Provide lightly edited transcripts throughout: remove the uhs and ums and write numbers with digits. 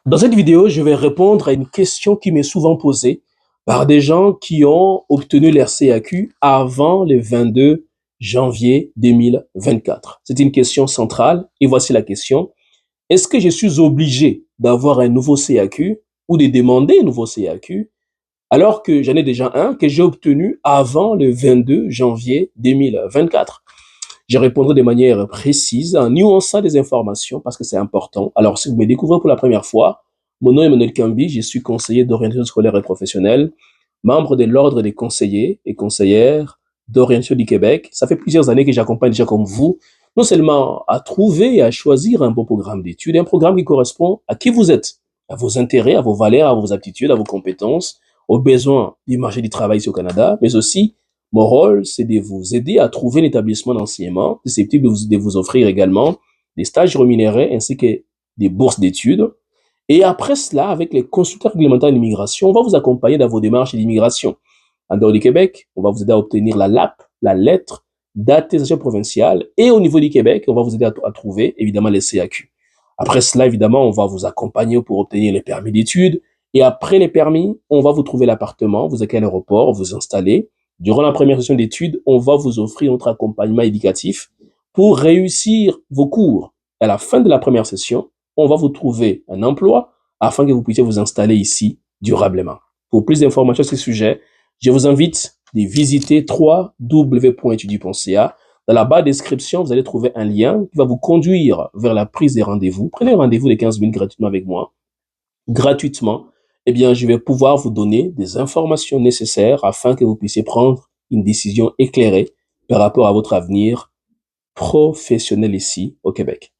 Dans cette vidéo, je vais répondre à une question qui m'est souvent posée par des gens qui ont obtenu leur CAQ avant le 22 janvier 2024. C'est une question centrale et voici la question. Est-ce que je suis obligé d'avoir un nouveau CAQ ou de demander un nouveau CAQ alors que j'en ai déjà un que j'ai obtenu avant le 22 janvier 2024? Je répondrai de manière précise, en nuançant des informations parce que c'est important. Alors, si vous me découvrez pour la première fois, mon nom est Emmanuel Kambi, je suis conseiller d'orientation scolaire et professionnelle, membre de l'Ordre des conseillers et conseillères d'orientation du Québec. Ça fait plusieurs années que j'accompagne déjà comme vous, non seulement à trouver et à choisir un bon programme d'études, un programme qui correspond à qui vous êtes, à vos intérêts, à vos valeurs, à vos aptitudes, à vos compétences, aux besoins du marché du travail ici au Canada, mais aussi mon rôle, c'est de vous aider à trouver un établissement d'enseignement susceptible de vous offrir également des stages rémunérés ainsi que des bourses d'études. Et après cela, avec les consultants réglementaires d'immigration, on va vous accompagner dans vos démarches d'immigration. En dehors du Québec, on va vous aider à obtenir la LAP, la lettre d'attestation provinciale. Et au niveau du Québec, on va vous aider à trouver évidemment les CAQ. Après cela, évidemment, on va vous accompagner pour obtenir les permis d'études. Et après les permis, on va vous trouver l'appartement, vous accueillez à l'aéroport, vous installer. Durant la première session d'études, on va vous offrir notre accompagnement éducatif pour réussir vos cours. À la fin de la première session, on va vous trouver un emploi afin que vous puissiez vous installer ici durablement. Pour plus d'informations sur ce sujet, je vous invite à visiter www.etudiu.ca. Dans la barre de description, vous allez trouver un lien qui va vous conduire vers la prise des rendez-vous. Prenez un rendez-vous de 15 minutes gratuitement avec moi. Gratuitement, eh bien, je vais pouvoir vous donner des informations nécessaires afin que vous puissiez prendre une décision éclairée par rapport à votre avenir professionnel ici au Québec.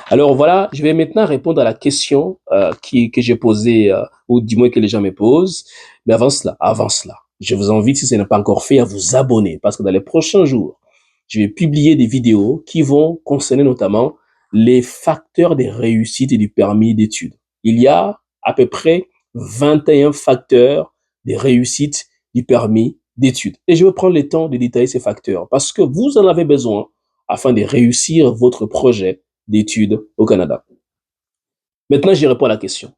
Alors voilà, je vais maintenant répondre à la question que j'ai posée, ou du moins que les gens me posent. Mais avant cela, je vous invite, si ce n'est pas encore fait, à vous abonner parce que dans les prochains jours, je vais publier des vidéos qui vont concerner notamment les facteurs de réussite et du permis d'études. Il y a à peu près 21 facteurs de réussite du permis d'études. Et je vais prendre le temps de détailler ces facteurs parce que vous en avez besoin afin de réussir votre projet d'études au Canada. Maintenant, je réponds à la question.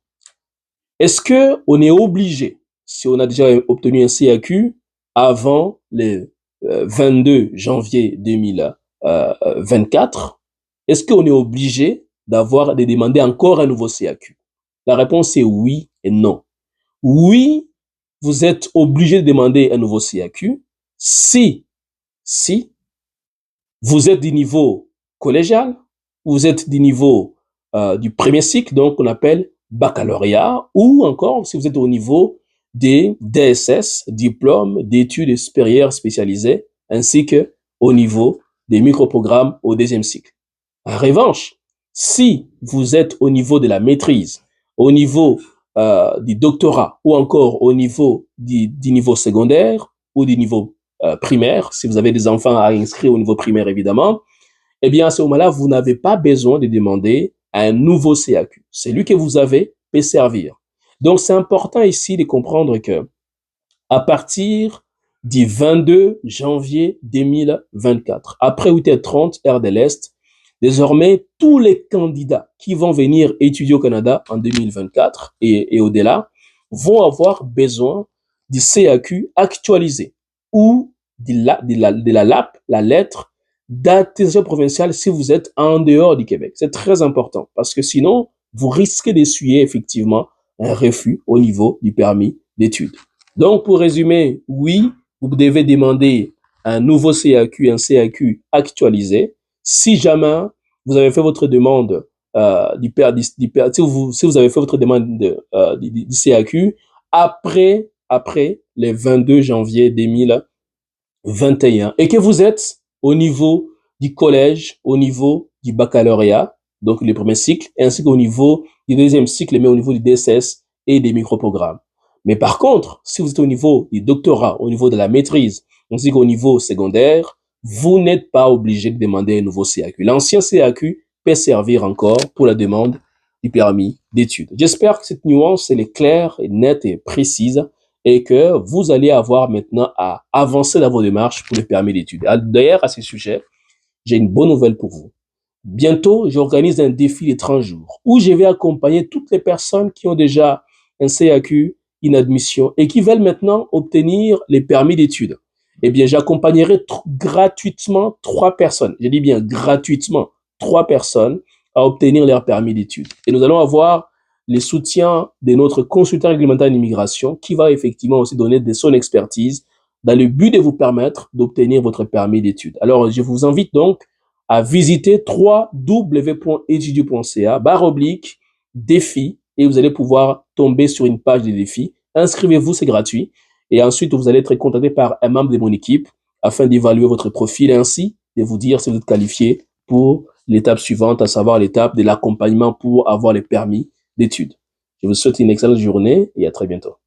Est-ce que on est obligé, si on a déjà obtenu un CAQ avant le 22 janvier 2024, est-ce qu'on est obligé de demander encore un nouveau CAQ? La réponse est oui et non. Oui, vous êtes obligé de demander un nouveau CAQ si vous êtes du niveau collégial, vous êtes du niveau du premier cycle, donc on appelle baccalauréat, ou encore si vous êtes au niveau des DSS, diplôme d'études supérieures spécialisées, ainsi que au niveau des microprogrammes au deuxième cycle. En revanche, si vous êtes au niveau de la maîtrise, au niveau du doctorat, ou encore au niveau du niveau secondaire, ou du niveau primaire, si vous avez des enfants à inscrire au niveau primaire évidemment, eh bien à ce moment-là, vous n'avez pas besoin de demander un nouveau CAQ. Celui que vous avez peut servir. Donc c'est important ici de comprendre que à partir du 22 janvier 2024, après 8h30 heure de l'Est, désormais tous les candidats qui vont venir étudier au Canada en 2024 et au-delà vont avoir besoin du CAQ actualisé ou de la LAP, la lettre d'attestation provinciale si vous êtes en dehors du Québec. C'est très important parce que sinon, vous risquez d'essuyer effectivement un refus au niveau du permis d'études. Donc, pour résumer, oui, vous devez demander un nouveau CAQ, un CAQ actualisé. Si jamais vous avez fait votre demande si vous avez fait votre demande du CAQ après le 22 janvier 2021 et que vous êtes au niveau du collège, au niveau du baccalauréat, donc le premier cycle, ainsi qu'au niveau du deuxième cycle, mais au niveau du DSS et des microprogrammes. Mais par contre, si vous êtes au niveau du doctorat, au niveau de la maîtrise, ainsi qu'au niveau secondaire, vous n'êtes pas obligé de demander un nouveau CAQ. L'ancien CAQ peut servir encore pour la demande du permis d'études. J'espère que cette nuance elle est claire, et nette et précise et que vous allez avoir maintenant à avancer dans vos démarches pour le permis d'études. D'ailleurs, à ce sujet, j'ai une bonne nouvelle pour vous. Bientôt, j'organise un défi de 30 jours où je vais accompagner toutes les personnes qui ont déjà un CAQ, une admission et qui veulent maintenant obtenir les permis d'études. Eh bien, j'accompagnerai gratuitement 3 personnes. Je dis bien gratuitement 3 personnes à obtenir leur permis d'études. Et nous allons avoir les soutiens de notre consultant réglementaire en immigration qui va effectivement aussi donner de son expertise dans le but de vous permettre d'obtenir votre permis d'études. Alors, je vous invite donc à visiter www.etudio.ca/défi et vous allez pouvoir tomber sur une page de défis. Inscrivez-vous, c'est gratuit. Et ensuite, vous allez être contacté par un membre de mon équipe afin d'évaluer votre profil et ainsi de vous dire si vous êtes qualifié pour l'étape suivante, à savoir l'étape de l'accompagnement pour avoir les permis d'études. Je vous souhaite une excellente journée et à très bientôt.